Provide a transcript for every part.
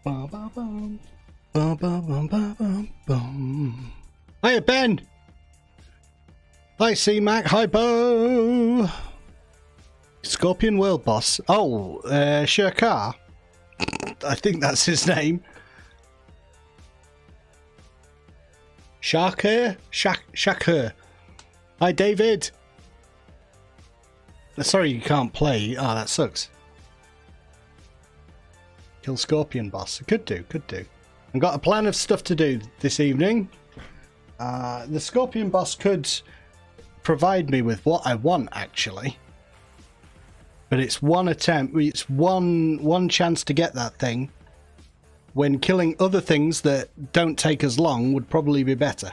Bum, bum, bum. Bum, bum, bum, bum, bum, bum. Hiya, Ben. Hi, C-Mac. Hi, Bo. Scorpion World Boss. Oh, Shirkar. I think that's his name. Shakir? Shakir. Hi, David. Sorry you can't play. Oh, that sucks. Kill Scorpion Boss. Could do. I've got a plan of stuff to do this evening. The Scorpion Boss could provide me with what I want, actually. But it's one attempt. It's one chance to get that thing. When killing other things that don't take as long would probably be better.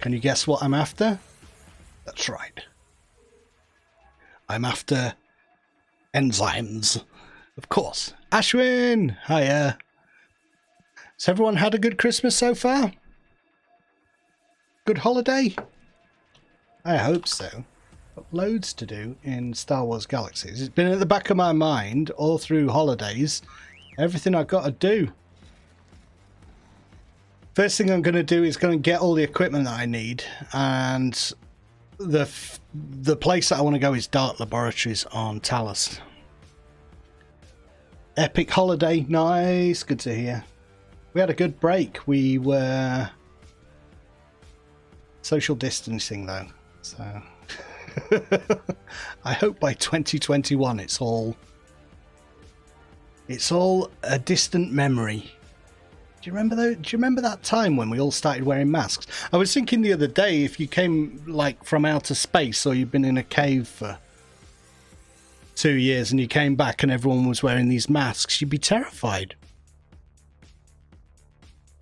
Can you guess what I'm after? That's right. I'm after enzymes. Of course. Ashwin! Hiya. Has everyone had a good Christmas so far? Good holiday? I hope so. Got loads to do in Star Wars Galaxies. It's been at the back of my mind all through holidays. Everything I've got to do. First thing I'm going to do is going to get all the equipment that I need, and the place that I want to go is Dark Laboratories on Talos. Epic holiday, nice, good to hear. We had a good break. We were social distancing though, so I hope by 2021 it's all a distant memory. Do you remember that time when we all started wearing masks? I was thinking the other day, if you came like from outer space or you've been in a cave for 2 years and you came back and everyone was wearing these masks, you'd be terrified.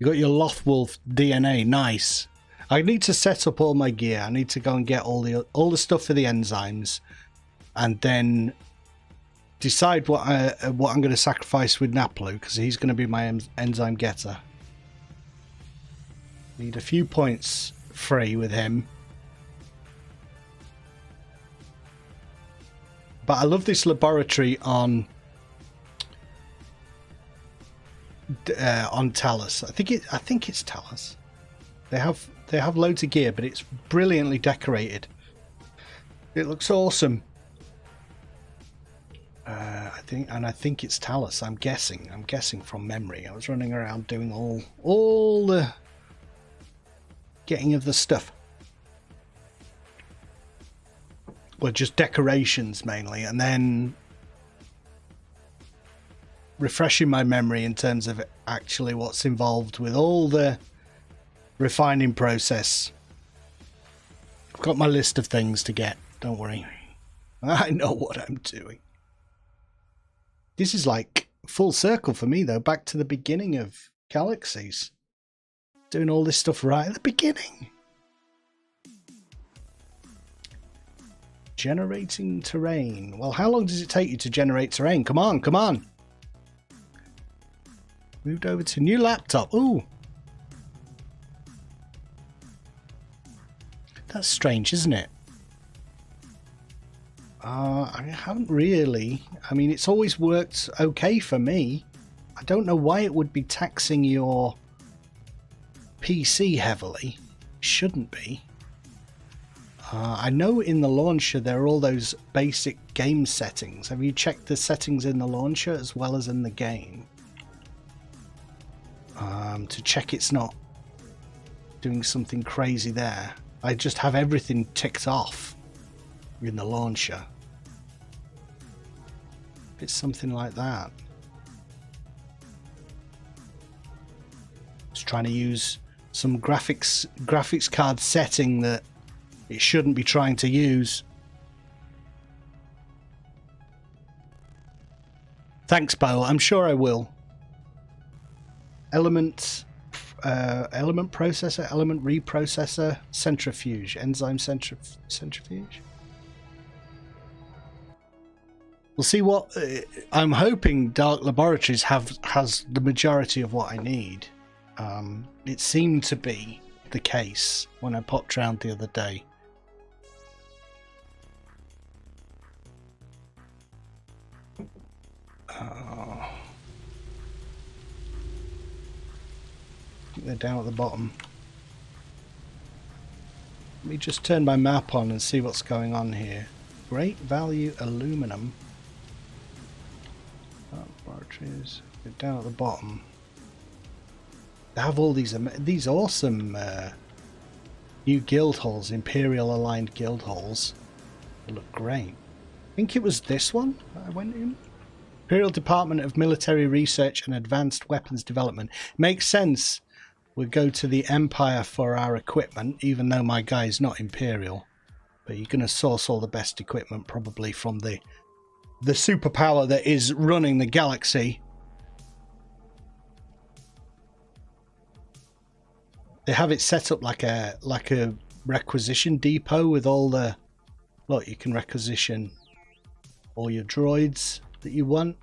You got your Lothwolf DNA, nice. I need to set up all my gear. I need to go and get all the stuff for the enzymes, and then decide what I'm going to sacrifice with Naplu, because he's going to be my enzyme getter. Need a few points free with him. But I love this laboratory on Talos. I think it's Talos. They have loads of gear, but it's brilliantly decorated. It looks awesome. I think it's Talos. I'm guessing from memory. I was running around doing all the getting of the stuff. Well, just decorations mainly, and then refreshing my memory in terms of actually what's involved with all the refining process. I've got my list of things to get, don't worry. I know what I'm doing. This is like full circle for me though, back to the beginning of Galaxies. Doing all this stuff right at the beginning. Generating terrain. Well, how long does it take you to generate terrain? Come on, come on. Moved over to new laptop. Ooh. That's strange, isn't it? I haven't really. I mean, it's always worked okay for me. I don't know why it would be taxing your PC heavily. Shouldn't be. I know in the launcher there are all those basic game settings. Have you checked the settings in the launcher as well as in the game? To check it's not doing something crazy there. I just have everything ticked off in the launcher. It's something like that. Just trying to use some graphics card setting that it shouldn't be trying to use. Thanks, Bo. I'm sure I will. Element processor, element reprocessor, centrifuge, enzyme centrifuge. We'll see what I'm hoping. Dark Laboratories has the majority of what I need. It seemed to be the case when I popped around the other day. Oh. I think they're down at the bottom. Let me just turn my map on and see what's going on here. Great value aluminum. Laboratories. They're down at the bottom. They have all these awesome new guild halls, Imperial aligned guild halls. They look great. I think it was this one that I went in. Imperial Department of Military Research and Advanced Weapons Development. Makes sense. We'll go to the Empire for our equipment, even though my guy is not Imperial. But you're going to source all the best equipment probably from the superpower that is running the galaxy. They have it set up like a requisition depot with all the... Look, you can requisition all your droids that you want.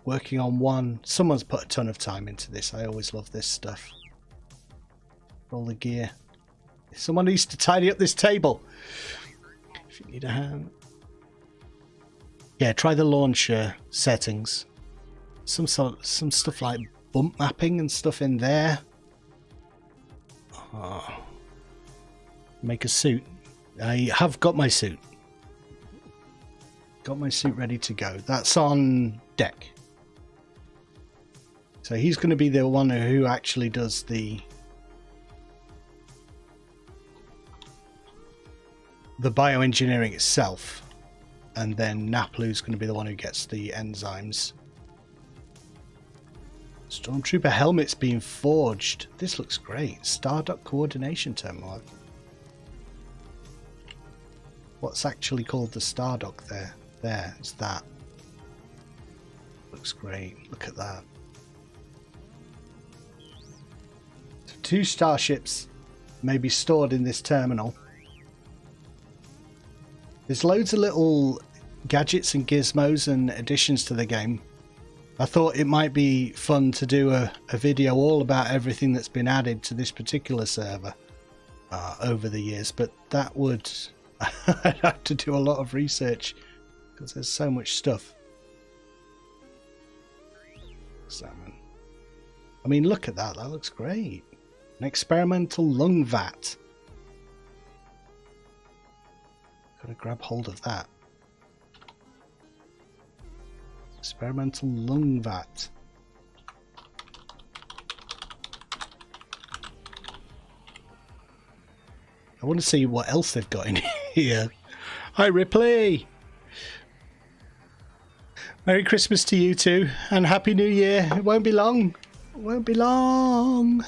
Working on one. Someone's put a ton of time into this. I always love this stuff. All the gear. Someone needs to tidy up this table. If you need a hand. Yeah, try the launcher settings. Some stuff like bump mapping and stuff in there. Oh. Make a suit. I have got my suit. Got my suit ready to go. That's on deck. So he's going to be the one who actually does the bioengineering itself. And then Naplu's going to be the one who gets the enzymes. Stormtrooper helmet's being forged. This looks great. Stardock coordination terminal. What's actually called the Stardock there? There, it's that. Looks great. Look at that. So 2 starships may be stored in this terminal. There's loads of little gadgets and gizmos and additions to the game. I thought it might be fun to do a video all about everything that's been added to this particular server over the years, but that would... I'd have to do a lot of research because there's so much stuff. Salmon. I mean, look at that. That looks great. An experimental lung vat. Gotta grab hold of that. Experimental lung vat. I want to see what else they've got in here. Hi, Ripley. Merry Christmas to you too, and Happy New Year. It won't be long. It won't be long.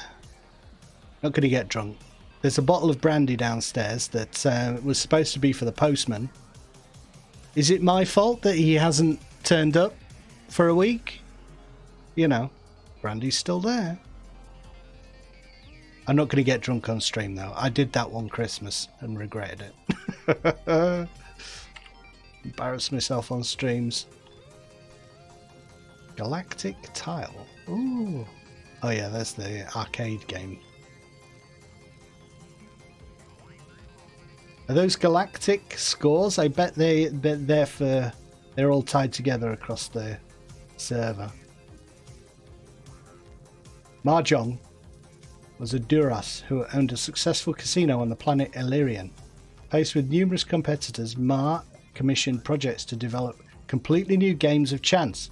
Not going to get drunk. There's a bottle of brandy downstairs that was supposed to be for the postman. Is it my fault that he hasn't turned up for a week? You know, brandy's still there. I'm not going to get drunk on stream though. I did that one Christmas and regretted it. Embarrassed myself on streams. Galactic Tile. Ooh. Oh yeah, that's the arcade game. Are those galactic scores? I bet they're all tied together across the server. Mahjong was a Duras who owned a successful casino on the planet Illyrian. Faced with numerous competitors, Ma commissioned projects to develop completely new games of chance.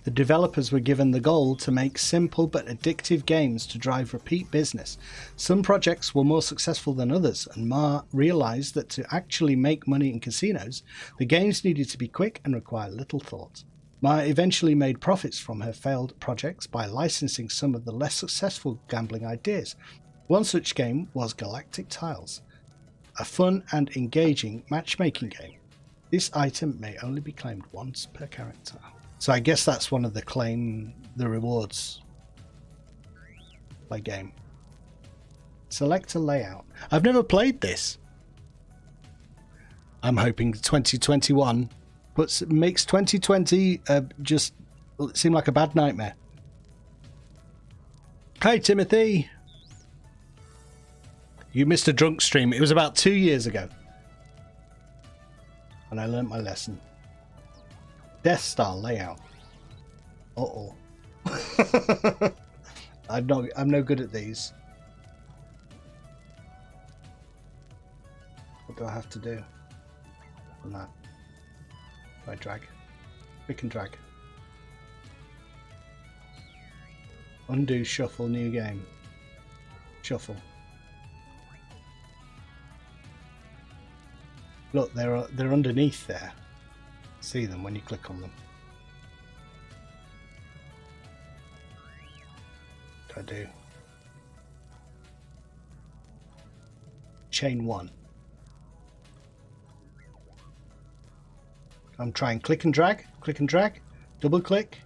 The developers were given the goal to make simple but addictive games to drive repeat business. Some projects were more successful than others, and Ma realized that to actually make money in casinos, the games needed to be quick and require little thought. Ma eventually made profits from her failed projects by licensing some of the less successful gambling ideas. One such game was Galactic Tiles, a fun and engaging matchmaking game. This item may only be claimed once per character. So I guess that's one of the rewards by game. Select a layout. I've never played this. I'm hoping 2021 makes 2020 just seem like a bad nightmare. Hi Timothy. You missed a drunk stream. It was about 2 years ago. And I learnt my lesson. Death Star layout. Uh-oh. I'm no good at these. What do I have to do on that? I drag. Click and drag. Undo, shuffle, new game. Shuffle. Look, they're underneath there. See them when you click on them. What do I do? Chain 1. I'm trying click and drag, double click,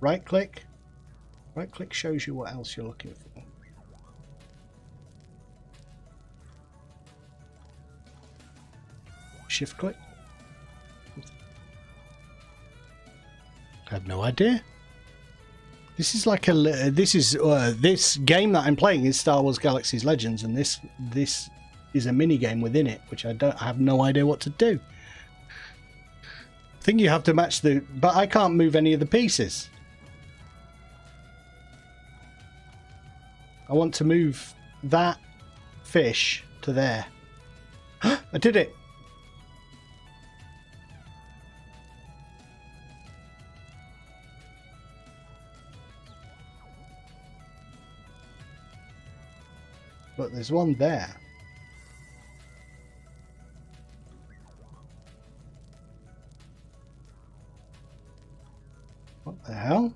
right click. Right click shows you what else you're looking for. Shift click. I have no idea. This is like this game that I'm playing is Star Wars Galaxy's Legends, and this is a mini game within it, which I have no idea what to do. I think you have to match but I can't move any of the pieces. I want to move that fish to there. I did it. But there's one there. What the hell?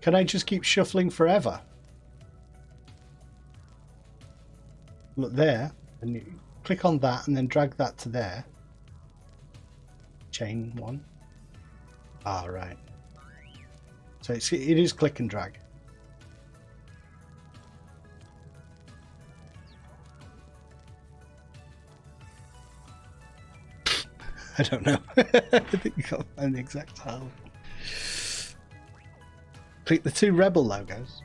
Can I just keep shuffling forever? Look there, and you click on that and then drag that to there. Chain 1. Ah, right. So it is click and drag. I don't know. I think you can't find the exact how. Click the 2 rebel logos.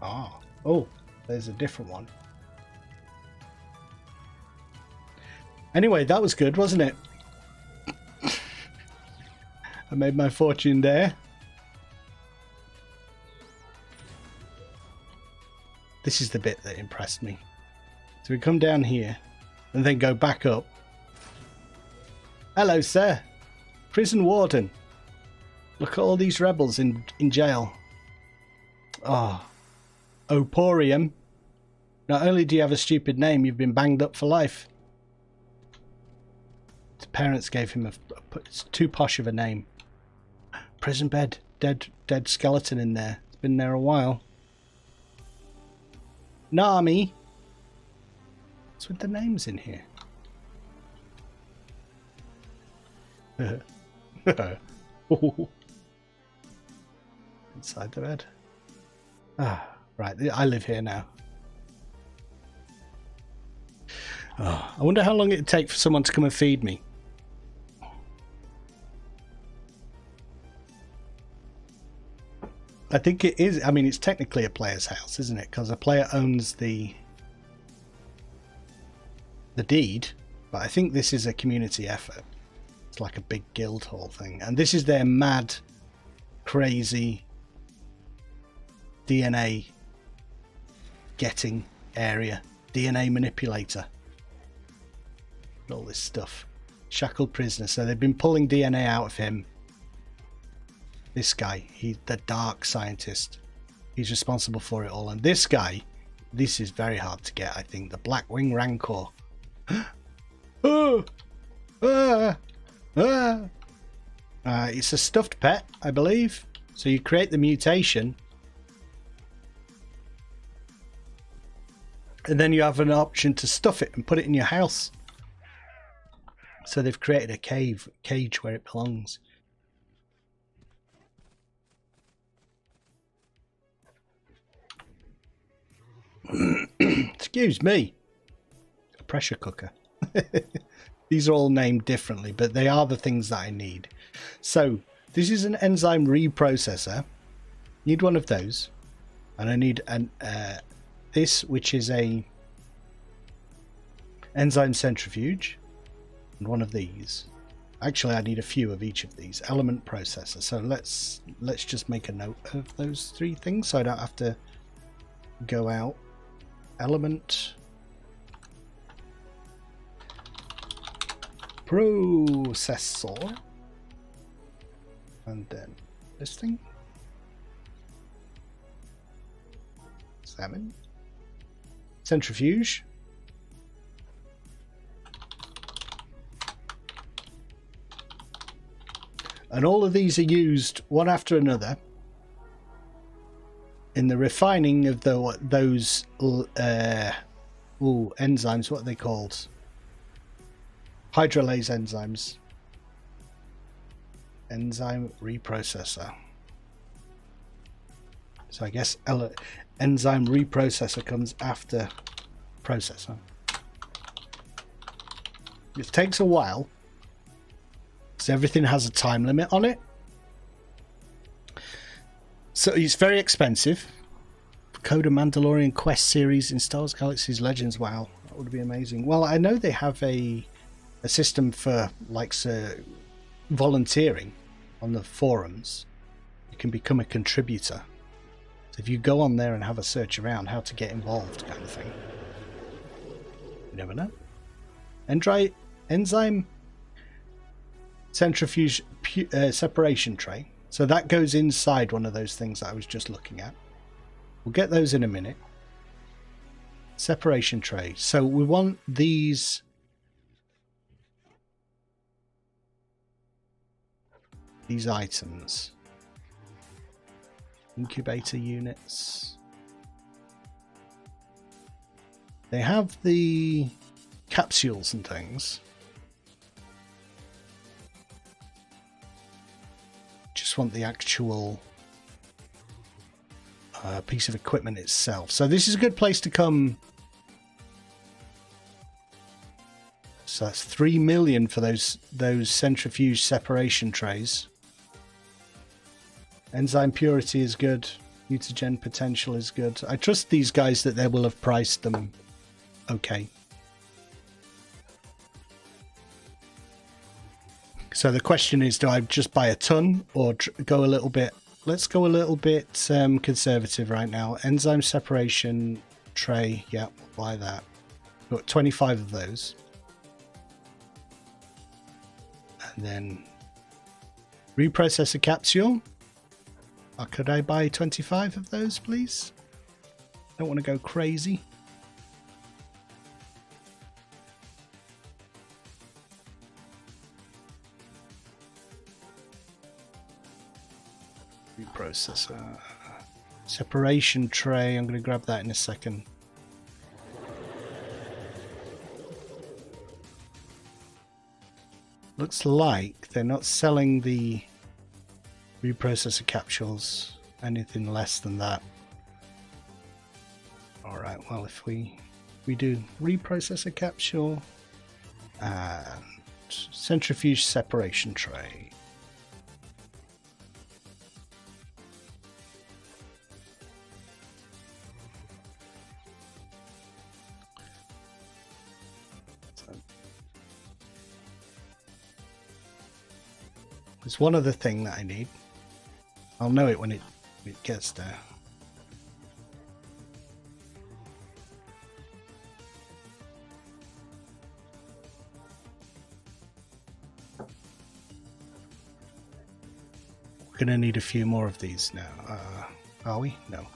Ah, oh, there's a different one. Anyway, that was good, wasn't it? I made my fortune there. This is the bit that impressed me. So we come down here and then go back up. Hello, sir. Prison warden. Look at all these rebels in jail. Oh. Oporium. Not only do you have a stupid name, you've been banged up for life. His parents gave him it's too posh of a name. Prison bed. Dead skeleton in there. It's been there a while. Nami. What's with the names in here? Inside the bed. Ah, right. I live here now. Oh, I wonder how long it'd take for someone to come and feed me. I think it is. I mean, it's technically a player's house, isn't it? Because a player owns the deed, but I think this is a community effort. It's like a big guild hall thing, and this is their mad, crazy DNA getting area, DNA manipulator, all this stuff. Shackled prisoner. So they've been pulling DNA out of him. This guy, he's the dark scientist. He's responsible for it all. And this guy, this is very hard to get, I think. The Blackwing Rancor. It's a stuffed pet, I believe. So you create the mutation. And then you have an option to stuff it and put it in your house. So they've created a cage where it belongs. Excuse me. A pressure cooker. These are all named differently, but they are the things that I need. So this is an enzyme reprocessor. Need one of those, and I need an this, which is an enzyme centrifuge, and one of these. Actually, I need a few of each of these. Element processor. So let's just make a note of those 3 things so I don't have to go out. Element processor, and then this thing. Salmon. Centrifuge. And all of these are used one after another in the refining of those enzymes. What are they called? Hydrolase enzymes. Enzyme reprocessor. So I guess enzyme reprocessor comes after processor. It takes a while, because everything has a time limit on it. So it's very expensive. Coda Mandalorian Quest series in Star Wars Galaxy's Legends. Wow, that would be amazing. Well, I know they have a system for like volunteering on the forums. You can become a contributor. So if you go on there and have a search around how to get involved, kind of thing. You never know. Enzyme centrifuge separation tray. So that goes inside one of those things that I was just looking at. We'll get those in a minute. Separation tray. So we want these items. Incubator units. They have the capsules and things. Just want the actual piece of equipment itself. So this is a good place to come. So that's 3 million for those centrifuge separation trays. Enzyme purity is good. Mutagen potential is good. I trust these guys that they will have priced them okay. So the question is, do I just buy a ton or go a little bit? Let's go a little bit conservative right now. Enzyme separation tray. Yeah, we'll buy that. Got 25 of those. And then reprocessor capsule. Or could I buy 25 of those, please? Don't want to go crazy. Reprocessor. Separation tray. I'm going to grab that in a second. Looks like they're not selling the reprocessor capsules anything less than that. All right, well, if we do reprocessor capsule and centrifuge separation tray. There's one other thing that I need. I'll know it when it gets there. We're going to need a few more of these now. Are we? No.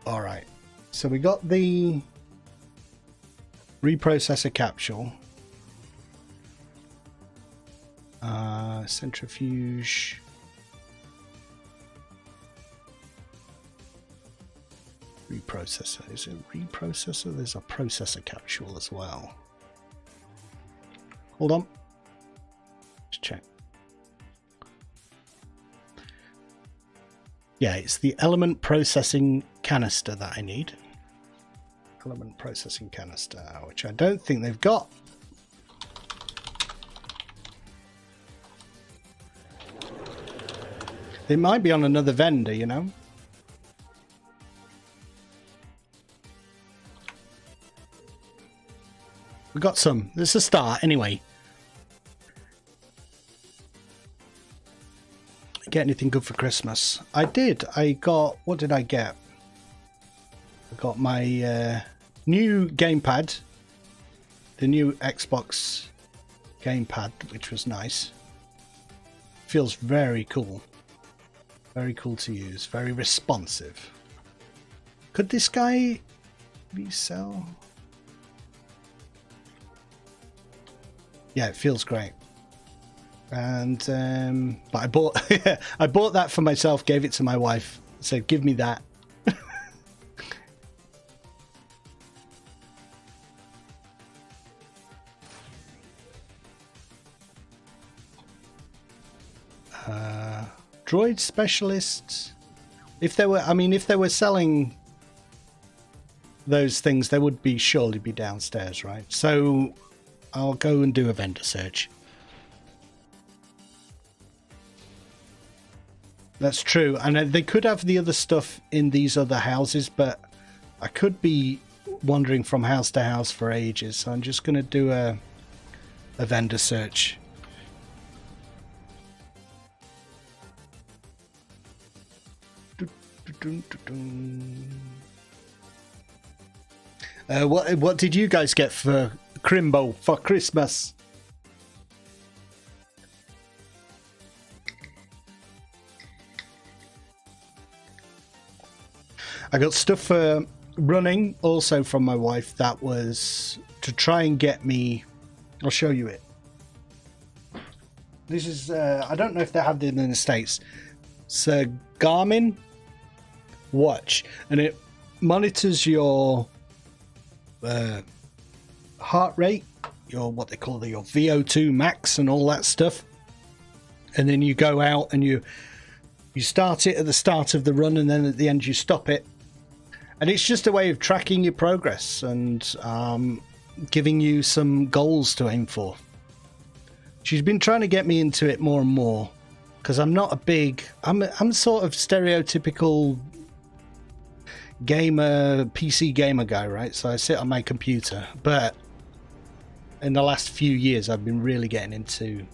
All right. So we got the reprocessor capsule, centrifuge, reprocessor. Is it reprocessor? There's a processor capsule as well. Hold on, let's check. Yeah, it's the element processing canister that I need. Element processing canister, which I don't think they've got. It might be on another vendor, you know? We got some. This is a start, anyway. Get anything good for Christmas? I did. I got... What did I get? I got my new gamepad. The new Xbox gamepad, which was nice. Feels very cool. Very cool to use. Very responsive. Could this guy resell? Yeah, it feels great. And but I bought I bought that for myself, gave it to my wife, said give me that. Droid specialists. If they were, I mean, if they were selling those things, they would be surely be downstairs, right? So I'll go and do a vendor search. That's true, and they could have the other stuff in these other houses, but I could be wandering from house to house for ages, so I'm just going to do a vendor search. What did you guys get for Crimbo for Christmas? I got stuff for running also from my wife that was to try and get me. I'll show you it. This is I don't know if they have them in the States. It's a Garmin watch, and it monitors your heart rate, your what they call your VO2 max and all that stuff, and then you go out and you start it at the start of the run, and then at the end you stop it, and it's just a way of tracking your progress and giving you some goals to aim for. She's been trying to get me into it more and more because I'm not a big I'm sort of stereotypical gamer, PC gamer guy, right? So I sit on my computer, but in the last few years I've been really getting into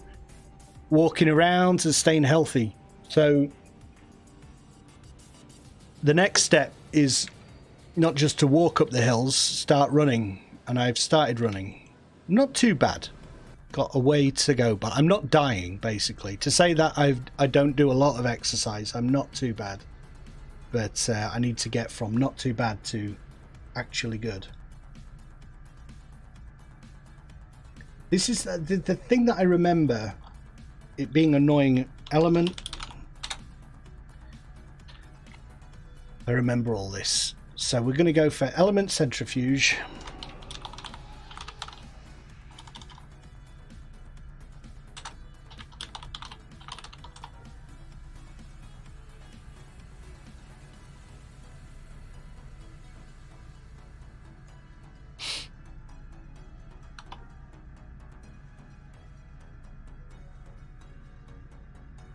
walking around and staying healthy. So the next step is not just to walk up the hills, start running, and I've started running. Not too bad. Got a way to go, but I'm not dying, basically. To say that I don't do a lot of exercise, I'm not too bad. But I need to get from not too bad to actually good. This is the thing that I remember it being annoying. Element. I remember all this. So we're going to go for element centrifuge.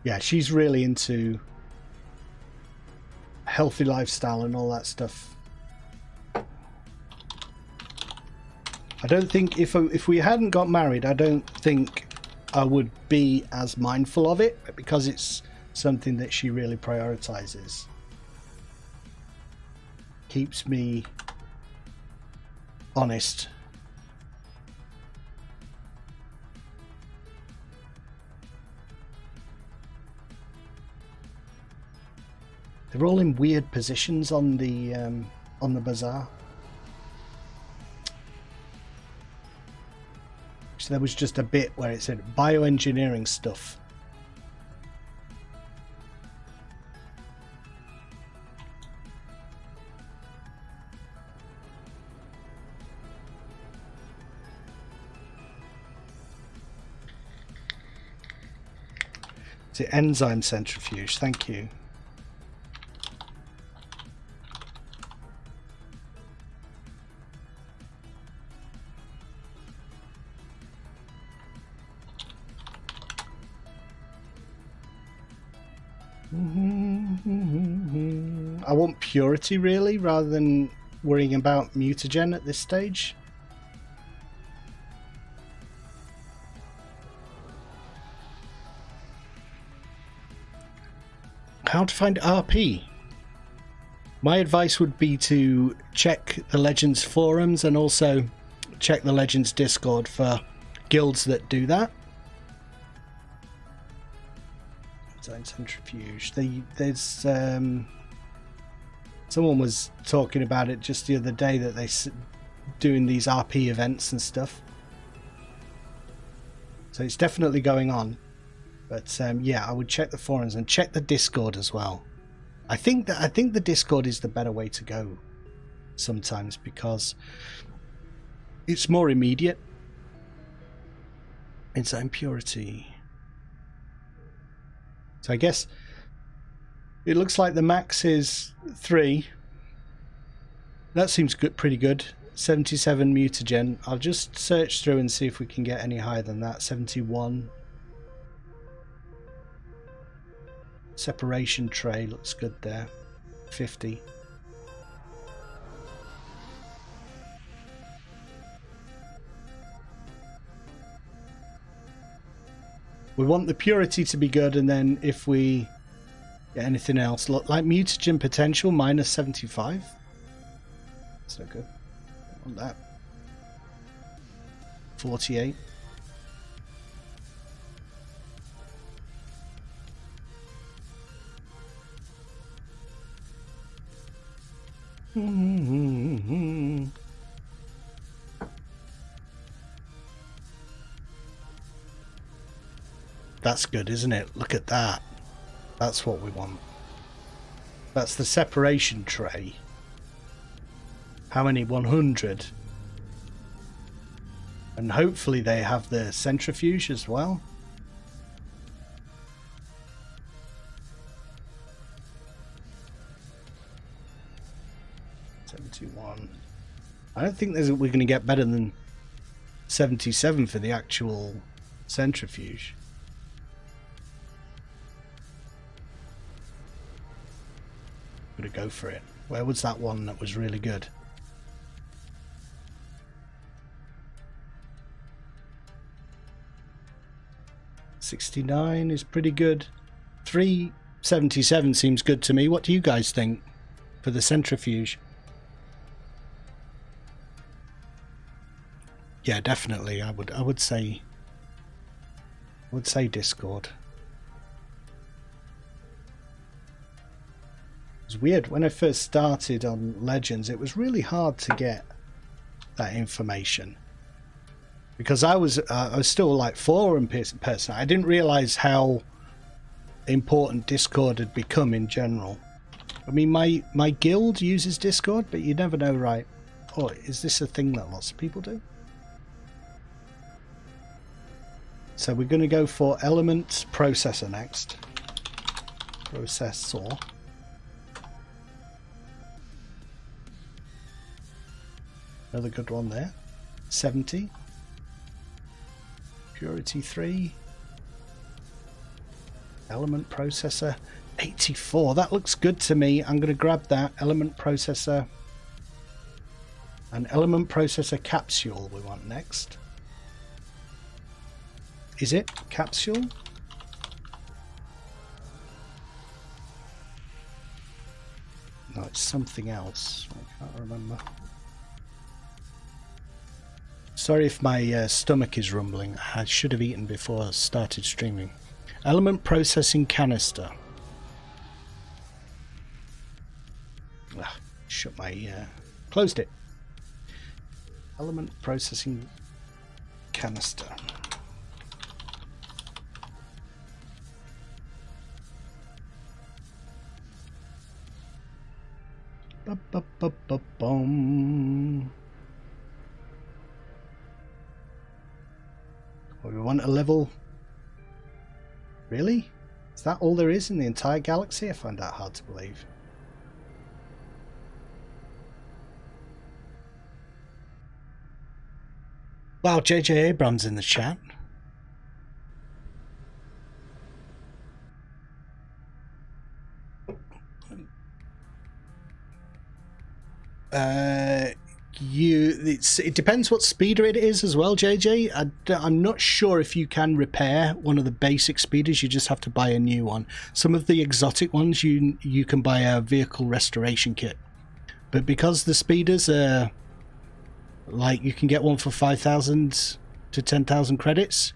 Yeah, she's really into healthy lifestyle and all that stuff. I don't think if we hadn't got married, I don't think I would be as mindful of it, because it's something that she really prioritizes. Keeps me honest. They're all in weird positions on the bazaar. So there was just a bit where it said bioengineering stuff. Is it enzyme centrifuge? Thank you. I want purity, really, rather than worrying about mutagen at this stage. How to find RP? My advice would be to check the Legends forums and also check the Legends Discord for guilds that do that. Design centrifuge. There's someone was talking about it just the other day, that they doing these RP events and stuff. So it's definitely going on. But yeah, I would check the forums and check the Discord as well. I think the Discord is the better way to go sometimes, because it's more immediate. Enzyme purity. So I guess it looks like the max is 3. That seems good, pretty good. 77 mutagen. I'll just search through and see if we can get any higher than that. 71. Separation tray looks good there. 50. We want the purity to be good, and then if we get anything else, look like mutagen potential minus 75. That's no good. I want that. 48. That's good, isn't it? Look at that. That's what we want. That's the separation tray. How many? 100. And hopefully they have the centrifuge as well. I don't think we're going to get better than 77 for the actual centrifuge. I'm going to go for it. Where was that one that was really good? $69 is pretty good. $377 seems good to me. What do you guys think for the centrifuge? Yeah, definitely. I would say Discord. It was weird when I first started on Legends. It was really hard to get that information because I was still like forum person. I didn't realize how important Discord had become in general. I mean, my guild uses Discord, but you never know, right? Oh, is this a thing that lots of people do? So we're going to go for element processor next. Processor. Another good one there. 70. Purity 3. Element processor 84. That looks good to me. I'm going to grab that. Element processor. An element processor capsule we want next. Is it capsule? No, it's something else. I can't remember. Sorry if my stomach is rumbling. I should have eaten before I started streaming. Element processing canister. Shut my... closed it. Element processing canister. Ba-ba-ba-ba-bum. We want a level. Really? Is that all there is in the entire galaxy? I find that hard to believe. Wow, JJ Abrams in the chat. It depends what speeder it is as well, JJ. I'm not sure if you can repair one of the basic speeders. You just have to buy a new one. Some of the exotic ones you can buy a vehicle restoration kit, but because the speeders are like, you can get one for 5,000 to 10,000 credits,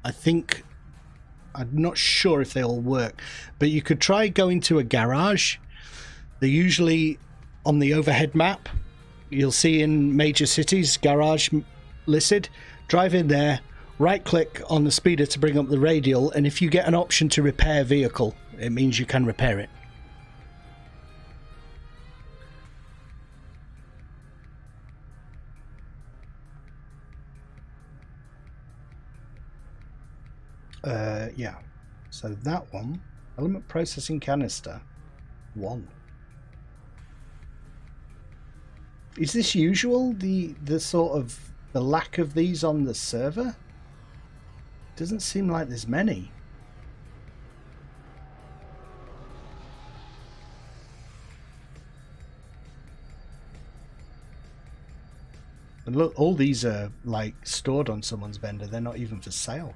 I'm not sure if they all work, but you could try going to a garage. They're usually on the overhead map. You'll see in major cities garage listed. Drive in there, right click on the speeder to bring up the radial, and if you get an option to repair vehicle, it means you can repair it. Yeah, so that one, element processing canister 1. Is this usual, the sort of the lack of these on the server? Doesn't seem like there's many. And look, all these are like stored on someone's vendor. They're not even for sale.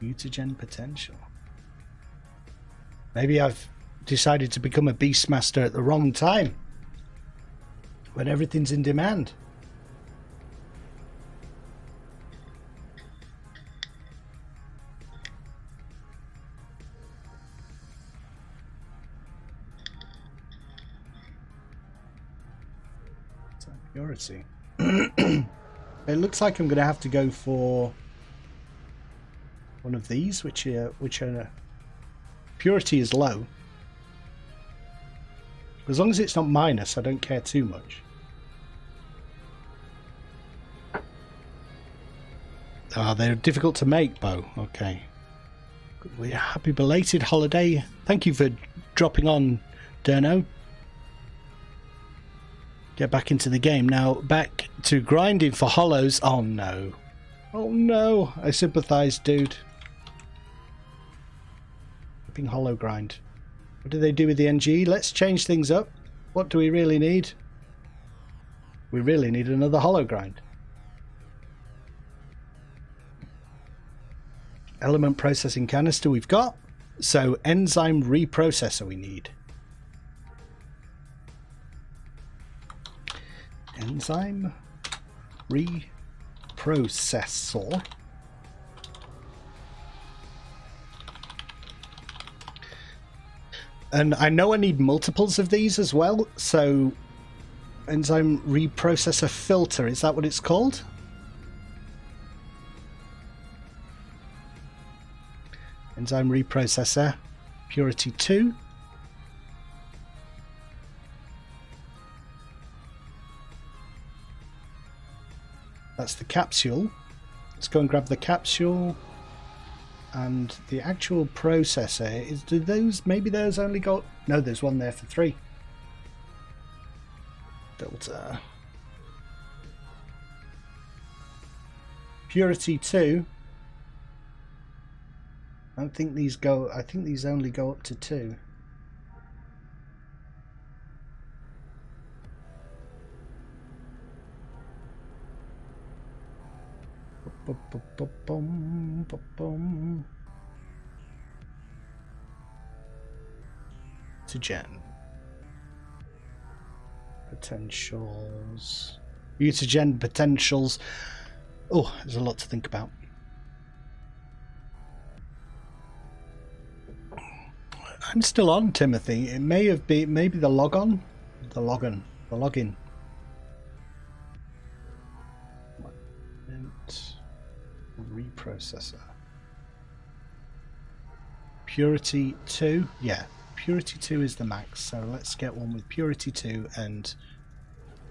Mutagen potential. Maybe I've decided to become a Beastmaster at the wrong time, when everything's in demand. Purity. It looks like I'm going to have to go for one of these, which are purity is low. As long as it's not minus, I don't care too much. Ah, they're difficult to make, Bo. Okay. Happy belated holiday. Thank you for dropping on, Derno. Get back into the game. Now, back to grinding for hollows. Oh, no. Oh, no. I sympathize, dude. Flipping hollow grind. What do they do with the NG? Let's change things up. What do we really need? We really need another hollow grind. Element processing canister we've got. So enzyme reprocessor we need. Enzyme reprocessor. And I know I need multiples of these as well, so enzyme reprocessor filter, is that what it's called? Enzyme reprocessor, purity 2. That's the capsule. Let's go and grab the capsule. And the actual processor is, do those, maybe those only got, no, there's one there for 3. Filter. Purity 2. I don't think these go, I think these only go up to 2. To gen. Potentials. Mutagen potentials. Oh, there's a lot to think about. I'm still on, Timothy. It may have been, maybe the login. The login. Reprocessor. Purity 2. Yeah, Purity 2 is the max. So let's get one with Purity 2 and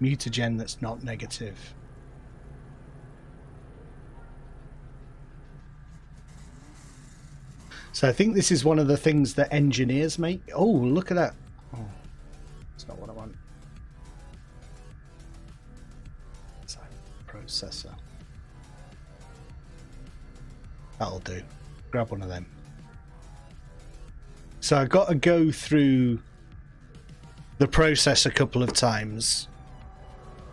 mutagen that's not negative. So I think this is one of the things that engineers make. Oh, look at that. Oh, that's not what I want. Sorry, processor. That'll do. Grab one of them. So I got to go through the process a couple of times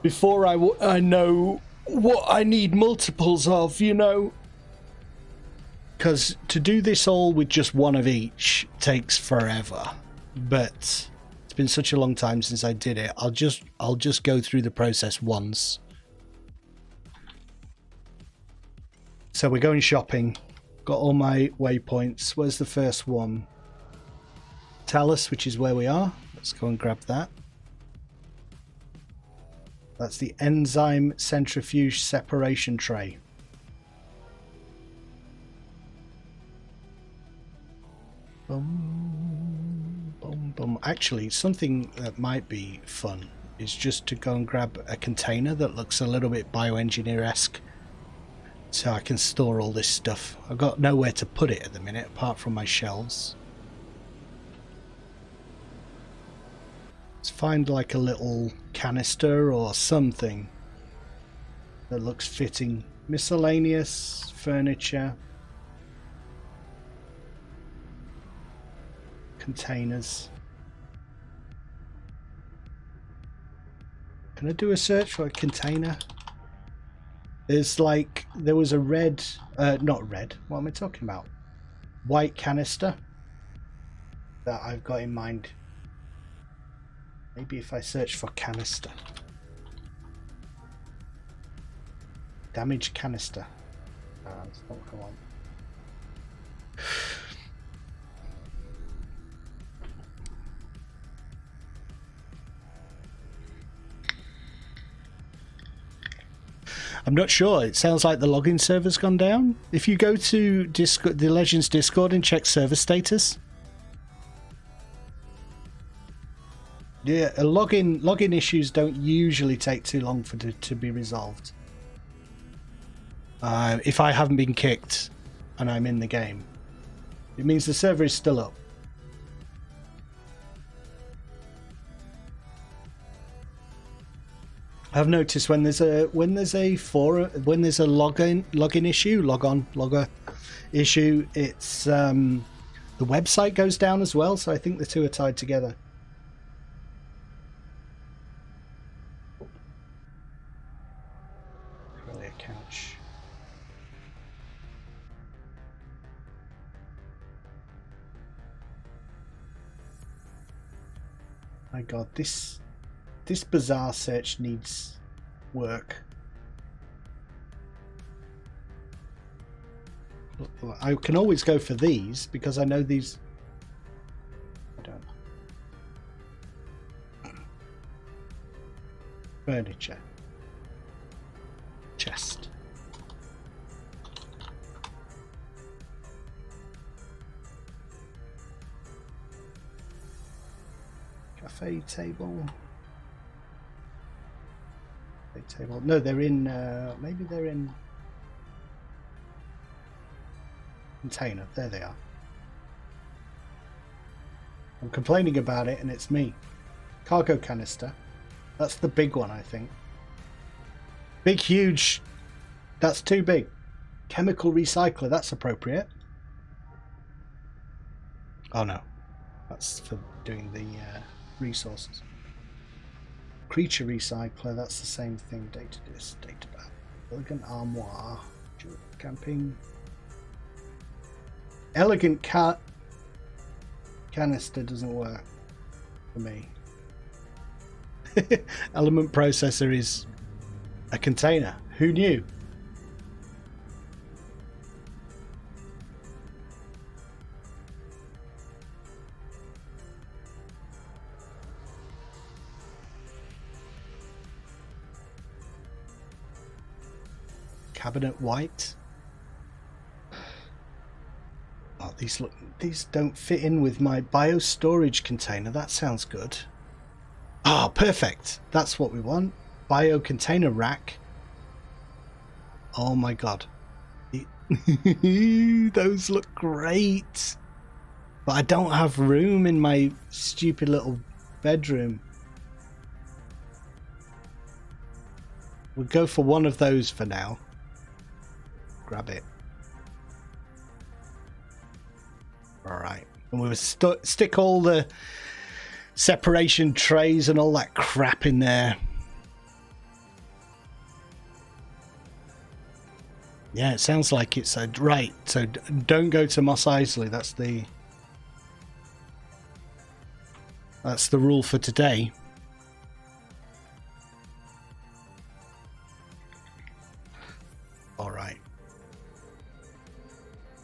before I know what I need multiples of, you know. Because to do this all with just one of each takes forever. But it's been such a long time since I did it. I'll just go through the process once. So we're going shopping. Got all my waypoints. Where's the first one? Talus, which is where we are. Let's go and grab that. That's the enzyme centrifuge separation tray. Boom, boom, boom. Actually, something that might be fun is just to go and grab a container that looks a little bit bioengineer-esque, so I can store all this stuff. I've got nowhere to put it at the minute apart from my shelves. Let's find like a little canister or something that looks fitting. Miscellaneous furniture, containers. Can I do a search for a container? There's like, there was a red, not red, what am I talking about? White canister that I've got in mind. Maybe if I search for canister. Damaged canister. It's not come on. I'm not sure. It sounds like the login server's gone down. If you go to Discord, the Legends Discord, and check server status. Yeah, login issues don't usually take too long to be resolved. If I haven't been kicked and I'm in the game, it means the server is still up. I've noticed when there's a login issue, logger issue, it's the website goes down as well. So I think the two are tied together. Really a couch. My God, this bizarre search needs work. I can always go for these because I know these. I don't. Furniture. Chest. Cafe table. Table. No, they're in. Maybe they're in container. There they are. I'm complaining about it, and it's me. Cargo canister. That's the big one, I think. Big, huge. That's too big. Chemical recycler. That's appropriate. Oh no, that's for doing the resources. Creature recycler, that's the same thing. Data disk, data bath, elegant armoire, camping, elegant canister doesn't work for me. Element processor is a container. Who knew? Cabinet white. Oh, these don't fit in with my bio storage container. That sounds good. Ah, perfect. That's what we want. Bio container rack. Oh my God. Those look great. But I don't have room in my stupid little bedroom. We'll go for one of those for now. Grab it. Alright. And we would stick all the separation trays and all that crap in there. Yeah, it sounds like it's right. So don't go to Mos Eisley. That's the rule for today. All right.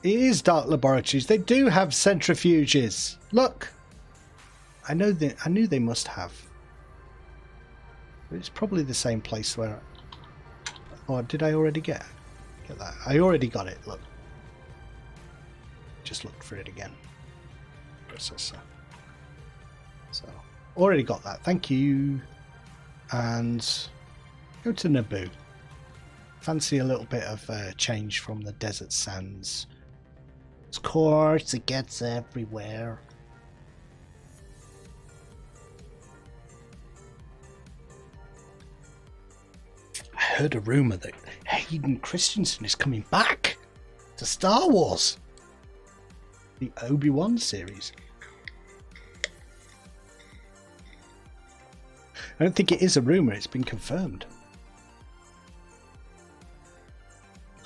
It is dark laboratories. They do have centrifuges. Look, I knew they must have. It's probably the same place where. Or did I already get that? I already got it. Look, just looked for it again. Processor. So already got that. Thank you. And go to Naboo. Fancy a little bit of change from the desert sands. Of course, it gets everywhere. I heard a rumor that Hayden Christensen is coming back to Star Wars. The Obi-Wan series. I don't think it is a rumor, it's been confirmed.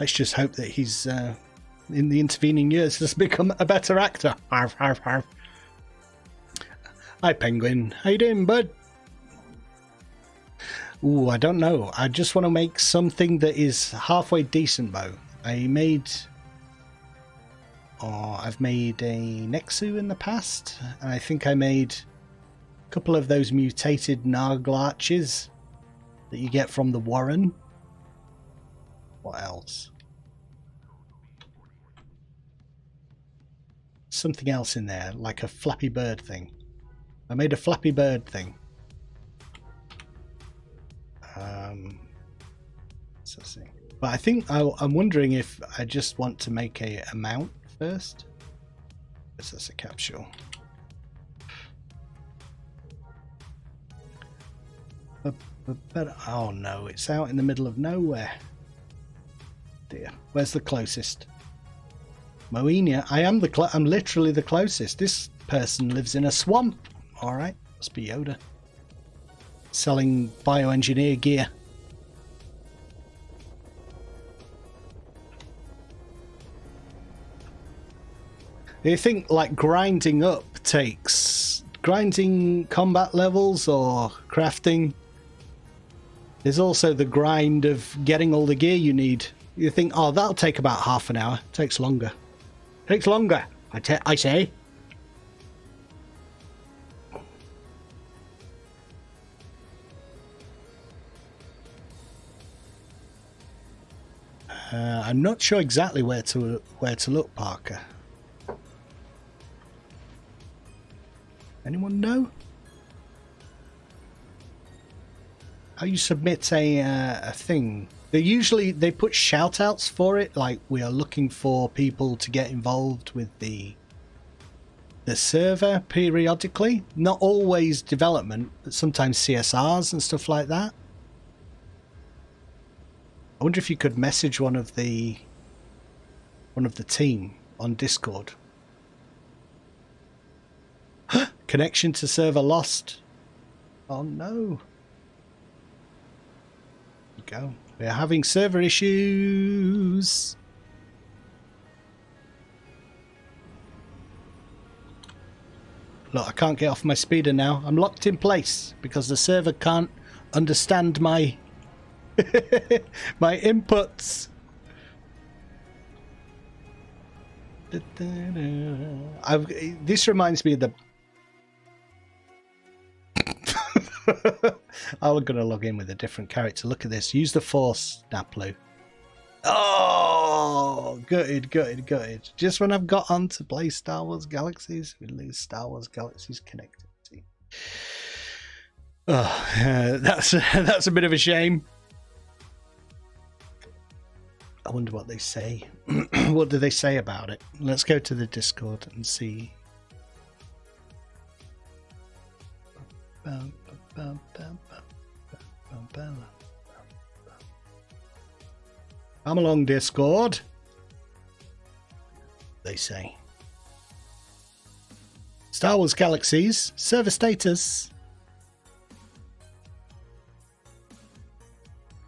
Let's just hope that he's, in the intervening years, has become a better actor. Arf, arf, arf. Hi, Penguin. How you doing, bud? Ooh, I don't know. I just want to make something that is halfway decent, Bo. I've made a Nexu in the past, and I think I made a couple of those mutated Narglarches that you get from the Warren. What else? Something else in there, like a Flappy Bird thing. I made a Flappy Bird thing. Let's see. But I think I'm wondering if I just want to make a mount first. This is a capsule. But oh no, it's out in the middle of nowhere. Dear, where's the closest? Moenia. I'm literally the closest. This person lives in a swamp. All right, must be Yoda. Selling bioengineer gear. Do you think like grinding combat levels or crafting? There's also the grind of getting all the gear you need. You think, oh, that'll take about half an hour. It takes longer. It takes longer, I say. I'm not sure exactly where to look, Parker. Anyone know? How you submit a thing? They put shout outs for it, like we are looking for people to get involved with the server periodically. Not always development, but sometimes CSRs and stuff like that. I wonder if you could message one of the team on Discord. Connection to server lost. Oh no. There we go. We're having server issues. Look, I can't get off my speeder now. I'm locked in place because the server can't understand my my inputs. This reminds me of the I'm going to log in with a different character. Look at this. Use the Force, Naplu. Oh, gutted. Just when I've got on to play Star Wars Galaxies, we lose Star Wars Galaxies connectivity. Oh, that's a bit of a shame. I wonder what they say. What do they say about it? Let's go to the Discord and see. Come along, Discord. They say. Star Wars Galaxies, server status.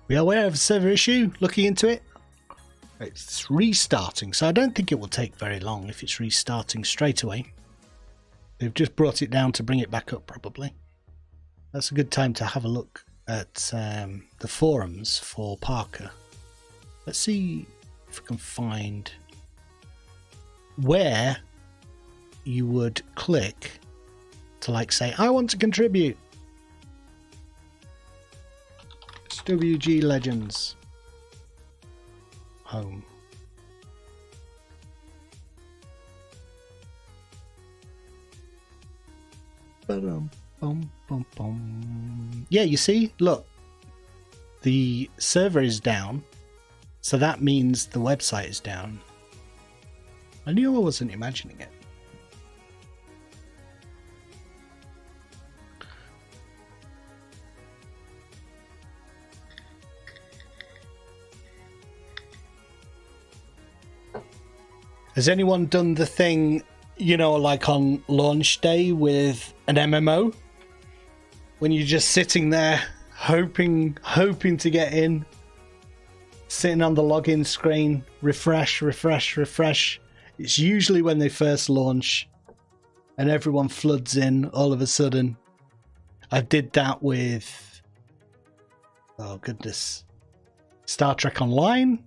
We are aware of a server issue, looking into it. It's restarting, so I don't think it will take very long if it's restarting straight away. They've just brought it down to bring it back up, probably. That's a good time to have a look at the forums for Parker. Let's see if we can find where you would click to, like, say, I want to contribute. SWG Legends. Home. Yeah, you see, look, the server is down, so that means the website is down. I knew I wasn't imagining it. Has anyone done the thing, you know, like on launch day with an MMO? When you're just sitting there hoping to get in, sitting on the login screen, refresh. It's usually when they first launch and everyone floods in all of a sudden. I did that with, oh goodness, Star Trek Online.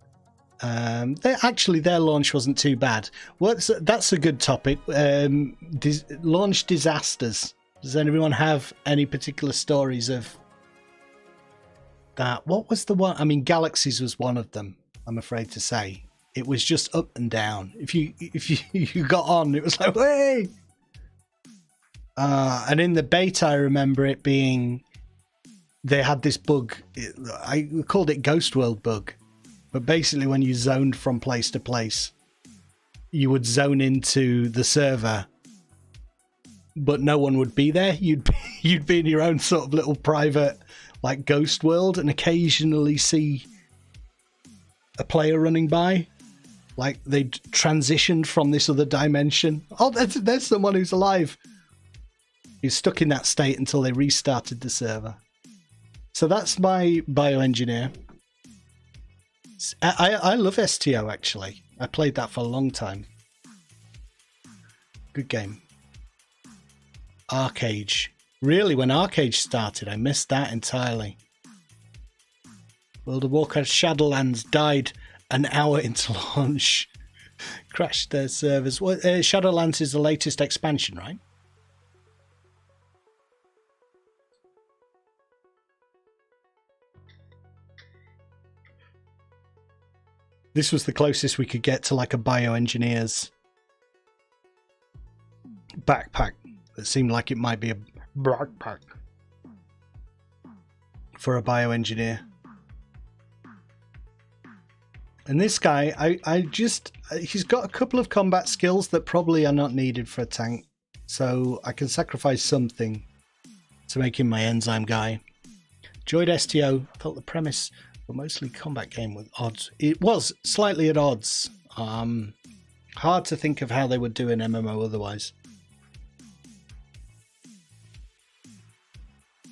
Their launch wasn't too bad. That's a good topic. Launch disasters. Does anyone have any particular stories of that? What was the one? I mean, Galaxies was one of them, I'm afraid to say. It was just up and down. If you got on, it was like, hey! And in the beta, I remember it being, they had this bug. I called it Ghost World bug. But basically, when you zoned from place to place, you would zone into the server, but no one would be there. You'd be in your own sort of little private, like, ghost world, and occasionally see a player running by, like they'd transitioned from this other dimension. Oh, there's someone who's alive. He's stuck in that state until they restarted the server. So that's my bioengineer. I love STO, actually. I played that for a long time. Good game. Arcade. Really, when Arcade started, I missed that entirely. World of Warcraft Shadowlands died an hour into launch. Crashed their servers. Shadowlands is the latest expansion, right? This was the closest we could get to, like, a bioengineer's backpack. It seemed like it might be a backpack for a bioengineer. And this guy, he's got a couple of combat skills that probably are not needed for a tank. So I can sacrifice something to make him my enzyme guy. Enjoyed STO. Thought the premise were mostly combat game with odds. It was slightly at odds. Hard to think of how they would do an MMO otherwise.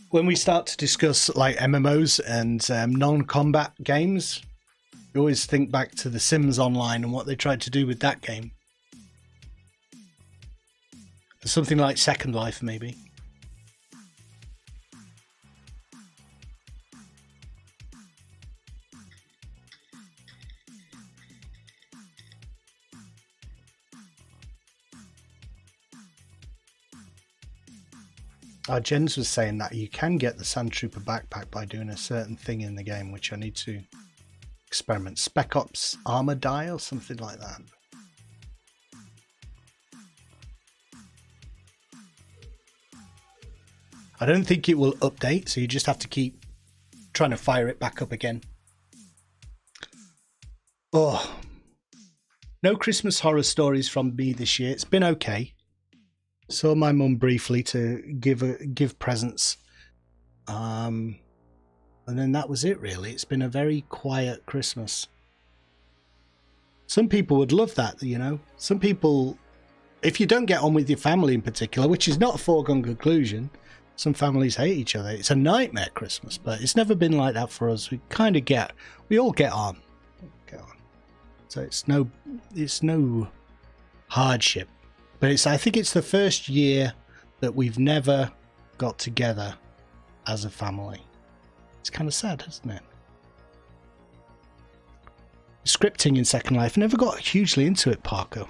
When we start to discuss, like, MMOs and non-combat games, you always think back to The Sims Online and what they tried to do with that game. Something like Second Life, maybe. Jens was saying that you can get the Sand Trooper backpack by doing a certain thing in the game, which I need to experiment. Spec Ops armor die or something like that. I don't think it will update, so you just have to keep trying to fire it back up again. Oh, no Christmas horror stories from me this year. It's been okay. Saw my mum briefly to give presents, and then that was it really. It's been a very quiet Christmas. Some people would love that, you know. Some people if you don't get on with your family in particular, which is not a foregone conclusion, some families hate each other. It's a nightmare Christmas, but it's never been like that for us. We all get on. So it's no hardship. But I think it's the first year that we've never got together as a family. It's kind of sad, isn't it? Scripting in Second Life, I never got hugely into it, Parker.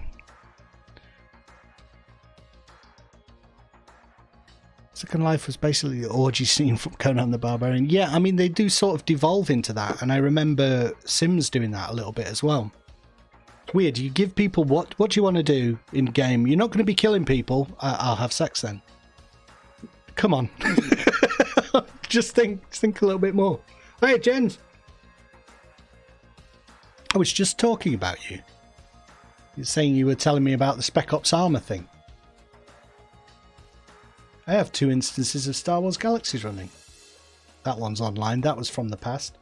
Second Life was basically the orgy scene from Conan the Barbarian. Yeah, I mean, they do sort of devolve into that, and I remember Sims doing that a little bit as well. Weird, you give people what do you want to do in game? You're not going to be killing people. I'll have sex then. Come on. Just think a little bit more. Hey, Jen. I was just talking about you. You're saying you were telling me about the Spec Ops armor thing. I have 2 instances of Star Wars Galaxies running. That one's online. That was from the past.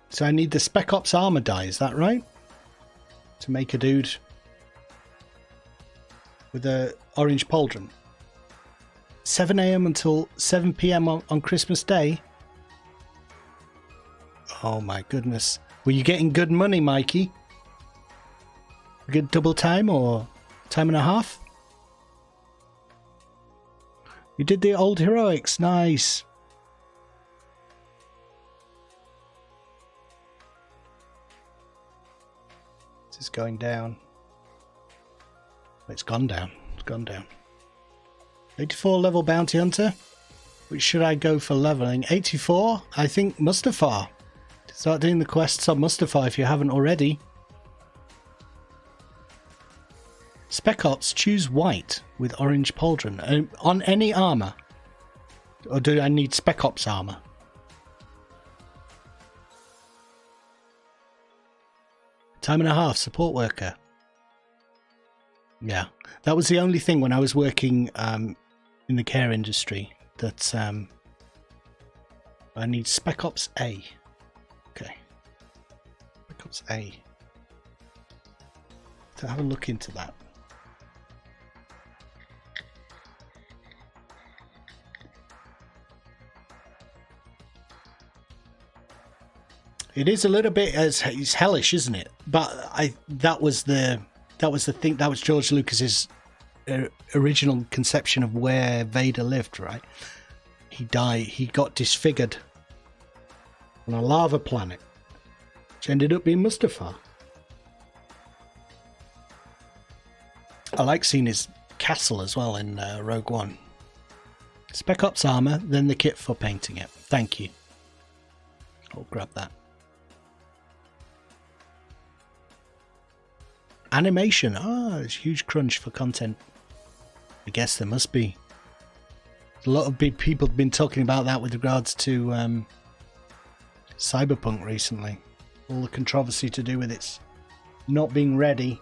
So I need the Spec Ops armor die, is that right? To make a dude with a orange pauldron. 7 AM until 7 PM on Christmas Day? Oh my goodness. Were you getting good money, Mikey? Good double time or time and a half? You did the old heroics. Nice. This is going down. It's gone down. It's gone down. 84 level bounty hunter. Which should I go for leveling? 84? I think Mustafar. Start doing the quests on Mustafar if you haven't already. Spec Ops, choose white with orange pauldron. On any armor? Or do I need Spec Ops armor? Time and a half, support worker. Yeah, that was the only thing when I was working in the care industry that I need Spec Ops A. Okay. Spec Ops A. To have a look into that. It is a little bit it's hellish, isn't it? But that was the thing. That was George Lucas's original conception of where Vader lived. Right? He died. He got disfigured on a lava planet, which ended up being Mustafar. I like seeing his castle as well in Rogue One. Spec Ops armor, then the kit for painting it. Thank you. I'll grab that. Animation. There's a huge crunch for content. I guess there must be. A lot of big people have been talking about that with regards to Cyberpunk recently. All the controversy to do with its not being ready.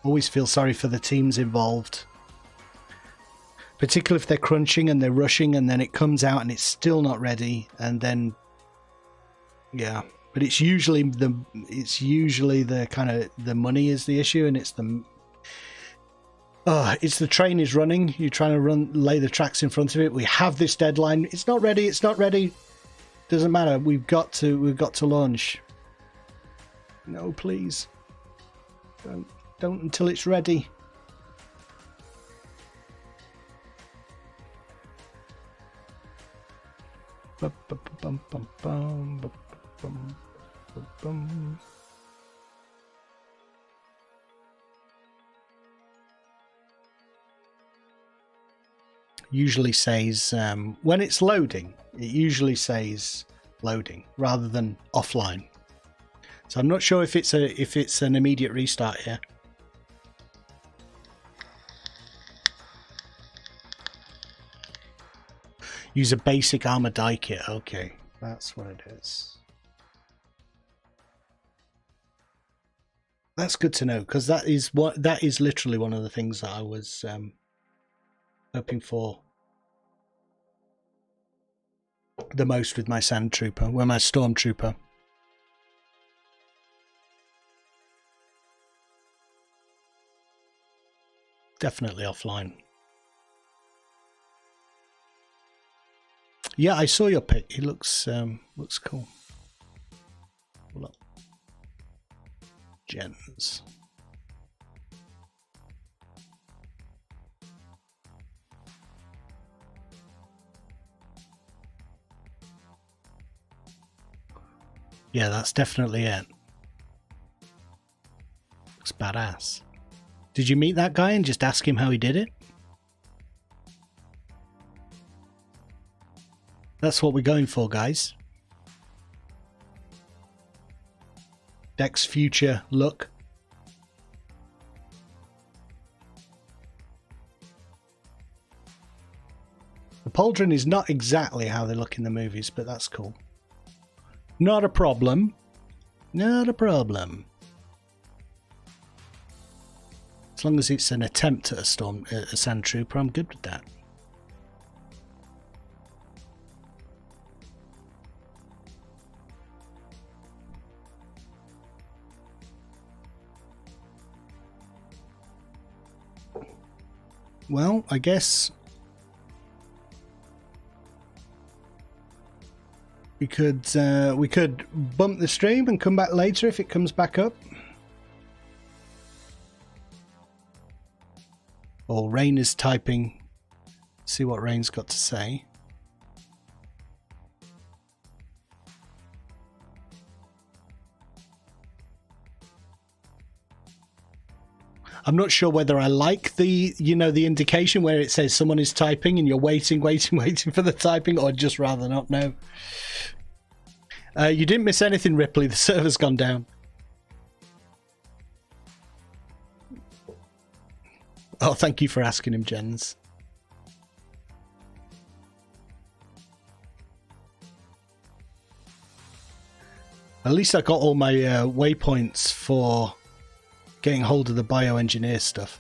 Always feel sorry for the teams involved. Particularly if they're crunching and they're rushing and then it comes out and it's still not ready. And then, yeah. But it's usually the kind of the money is the issue, and it's the train is running. You're trying to lay the tracks in front of it. We have this deadline. It's not ready. It's not ready. Doesn't matter. We've got to launch. No, please. Don't until it's ready. Usually says when it's loading, it usually says loading rather than offline. So I'm not sure if it's an immediate restart here. Use a basic armor die kit. Okay, that's what it is. That's good to know, because that is literally one of the things that I was hoping for. the most with my sand trooper, with my stormtrooper. Definitely offline. Yeah, I saw your pic. He looks cool. Look. Gens. Yeah, that's definitely it. Looks badass. Did you meet that guy and just ask him how he did it? That's what we're going for, guys. Deck's future look. The pauldron is not exactly how they look in the movies, but that's cool. Not a problem. Not a problem. As long as it's an attempt at a sand trooper, I'm good with that. Well, I guess we could bump the stream and come back later if it comes back up. Or Rain is typing. See what Rain's got to say. I'm not sure whether I like the, the indication where it says someone is typing and you're waiting for the typing, or just rather not know. You didn't miss anything, Ripley. The server's gone down. Oh, thank you for asking him, Jens. At least I got all my waypoints for getting hold of the bioengineer stuff.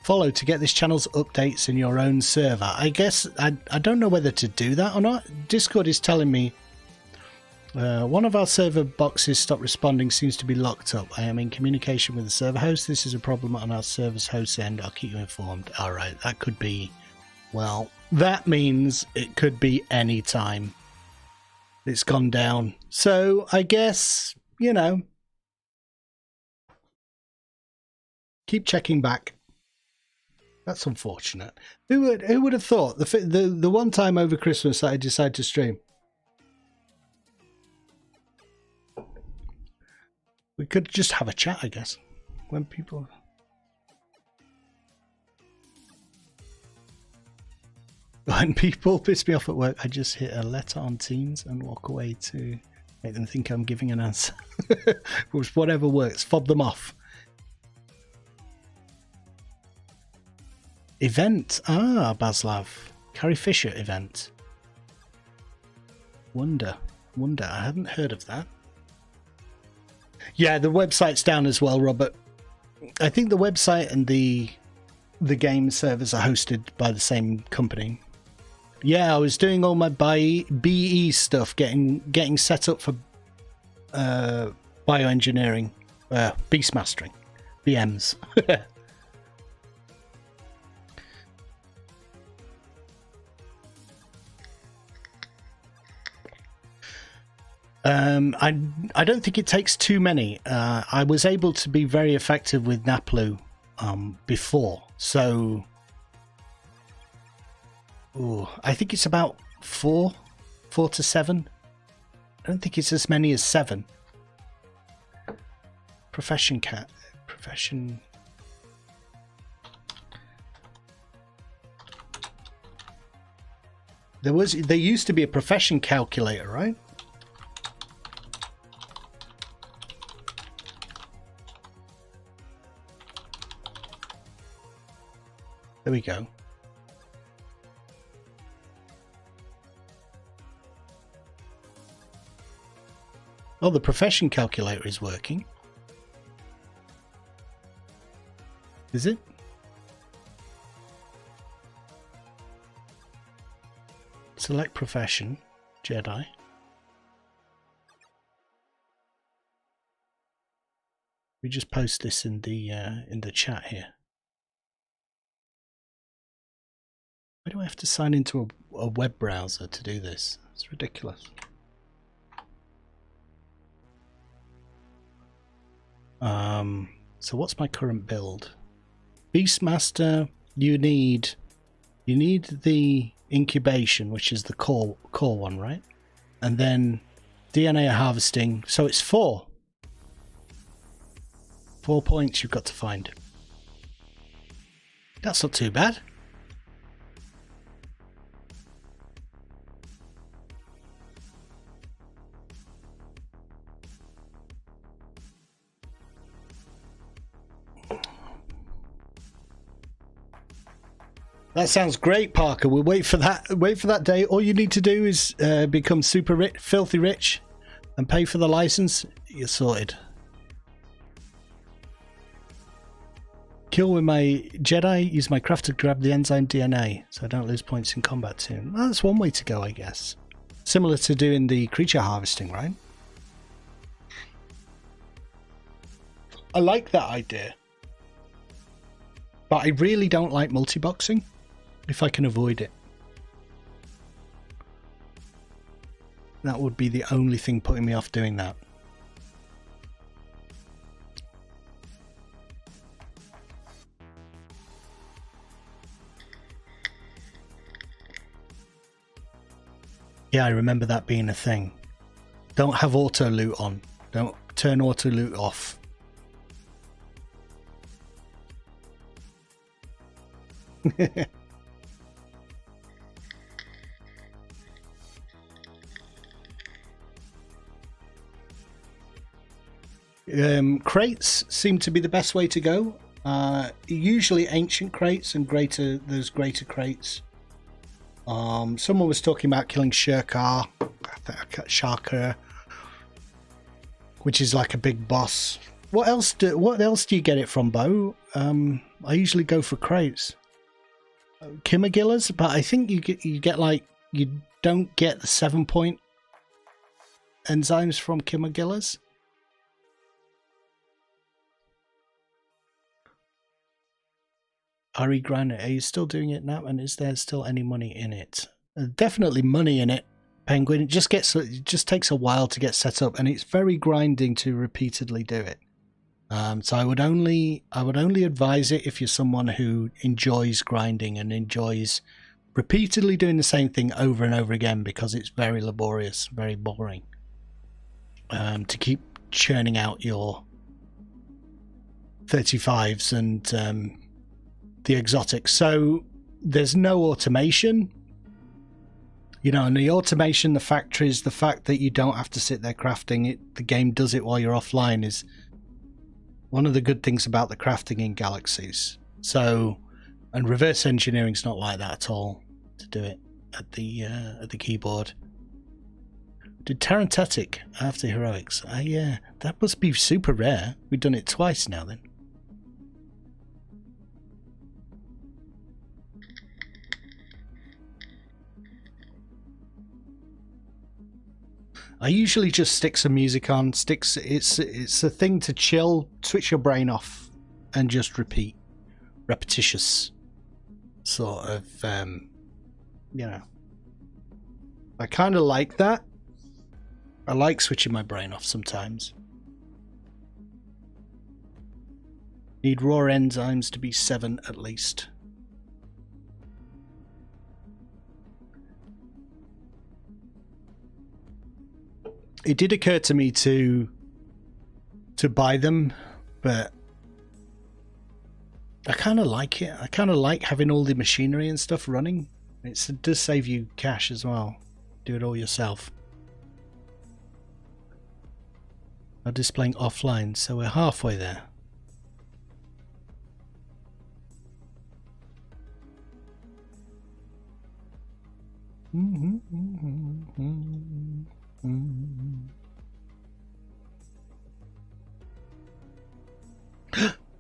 Follow to get this channel's updates in your own server. I guess I don't know whether to do that or not. Discord is telling me one of our server boxes stopped responding, seems to be locked up. I am in communication with the server host. This is a problem on our server's host end. I'll keep you informed. All right, that could be, well, that means it could be any time it's gone down. So I guess, keep checking back. That's unfortunate. Who would have thought the one time over Christmas that I decided to stream? We could just have a chat, I guess. When people piss me off at work, I just hit a letter on Teams and walk away to make them think I'm giving an answer. Whatever works, fob them off. Event. Ah, Baslav. Carrie Fisher event. Wonder. I hadn't heard of that. Yeah, the website's down as well, Robert. I think the website and the game servers are hosted by the same company. Yeah, I was doing all my BE stuff, getting set up for bioengineering, beast mastering, BMs. I don't think it takes too many. I was able to be very effective with Naplu before, so I think it's about 4 to 7. I don't think it's as many as 7. Profession. There used to be a profession calculator, right? There we go. Oh, the profession calculator is working. Is it? Select profession, Jedi. We just post this in the chat here. Why do I have to sign into a web browser to do this? It's ridiculous. So what's my current build? Beastmaster, you need the incubation, which is the core one, right? And then DNA harvesting, so it's 4 points you've got to find. That's not too bad. That sounds great, Parker. We'll wait for that. Wait for that day. All you need to do is become super rich, filthy rich, and pay for the license. You're sorted. Kill with my Jedi. Use my craft to grab the enzyme DNA, so I don't lose points in combat too. Well, that's one way to go, I guess. Similar to doing the creature harvesting, right? I like that idea, but I really don't like multi-boxing. If I can avoid it. That would be the only thing putting me off doing that. Yeah, I remember that being a thing. Don't have auto loot on. Don't turn auto loot off. Crates seem to be the best way to go. Usually ancient crates and there's greater crates. Someone was talking about killing Shirkar, which is like a big boss. What else do you get it from, Bo? I usually go for crates. Kimagillas, but I think you get like, you don't get the 7-point enzymes from Kimagillas. Ari Grinder, are you still doing it now? And is there still any money in it? Definitely money in it, Penguin. It just takes a while to get set up, and it's very grinding to repeatedly do it. So I would only advise it if you're someone who enjoys grinding and enjoys repeatedly doing the same thing over and over again, because it's very laborious, very boring. To keep churning out your 35s and the exotics. So there's no automation, you know, and the automation, the factories, the fact that you don't have to sit there crafting it, the game does it while you're offline, is one of the good things about the crafting in Galaxies. So, and reverse engineering's not like that at all, to do it at the keyboard. Did Tarantatic after Heroics? Yeah, that must be super rare. We've done it twice now then. I usually just stick some music on. It's a thing to chill, switch your brain off, and just repeat. Repetitious sort of, you know. I kind of like that. I like switching my brain off sometimes. Need raw enzymes to be 7 at least. It did occur to me to buy them, but I kind of like it. I kind of like having all the machinery and stuff running. It does save you cash as well. Do it all yourself. Now displaying offline, so we're halfway there.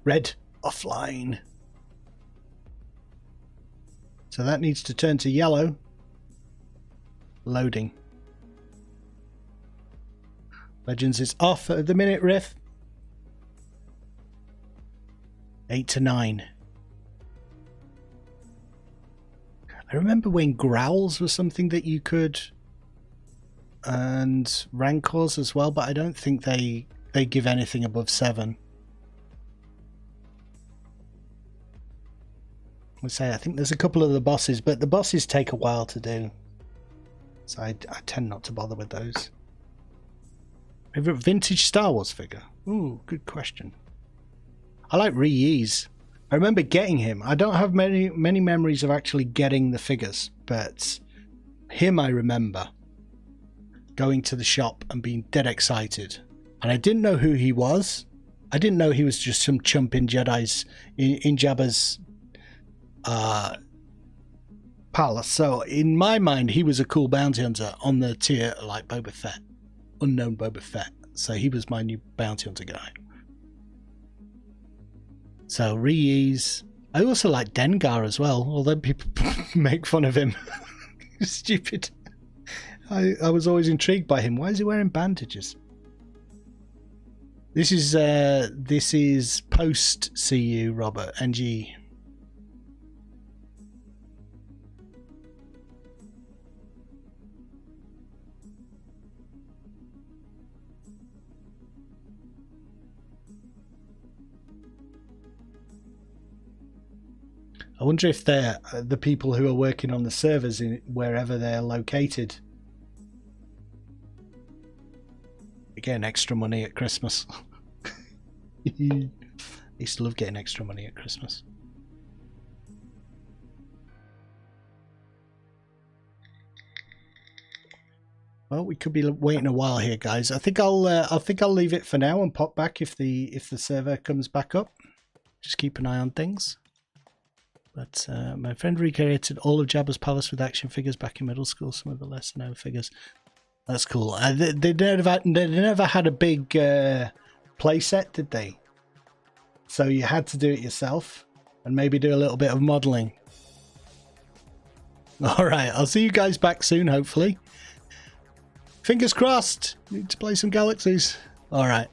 Red offline. So that needs to turn to yellow. Loading. Legends is off at the minute, Riff. 8 to 9. I remember when growls was something that you could, and rancors as well, but I don't think they give anything above 7. I think there's a couple of the bosses, but the bosses take a while to do, so I tend not to bother with those. Favorite vintage Star Wars figure? Ooh, good question. I like Ree-Yee's. I remember getting him. I don't have many memories of actually getting the figures, but him I remember going to the shop and being dead excited. And I didn't know who he was. I didn't know he was just some chump in Jedi's in Jabba's palace. So in my mind, he was a cool bounty hunter on the tier like Boba Fett, unknown Boba Fett. So he was my new bounty hunter guy. So Ree-Yee's. I also like Dengar as well, although people make fun of him. Stupid. I was always intrigued by him. Why is he wearing bandages? This is post CU, Robert. NG. I wonder if they're the people who are working on the servers in wherever they're located. Again, extra money at Christmas. I used to love getting extra money at Christmas. Well, we could be waiting a while here, guys. I think I'll leave it for now and pop back if the server comes back up. Just keep an eye on things. But my friend recreated all of Jabba's palace with action figures back in middle school. Some of the lesser known figures. That's cool. They never had a big play set, did they? So you had to do it yourself and maybe do a little bit of modeling. All right, I'll see you guys back soon, hopefully. Fingers crossed. Need to play some Galaxies. All right.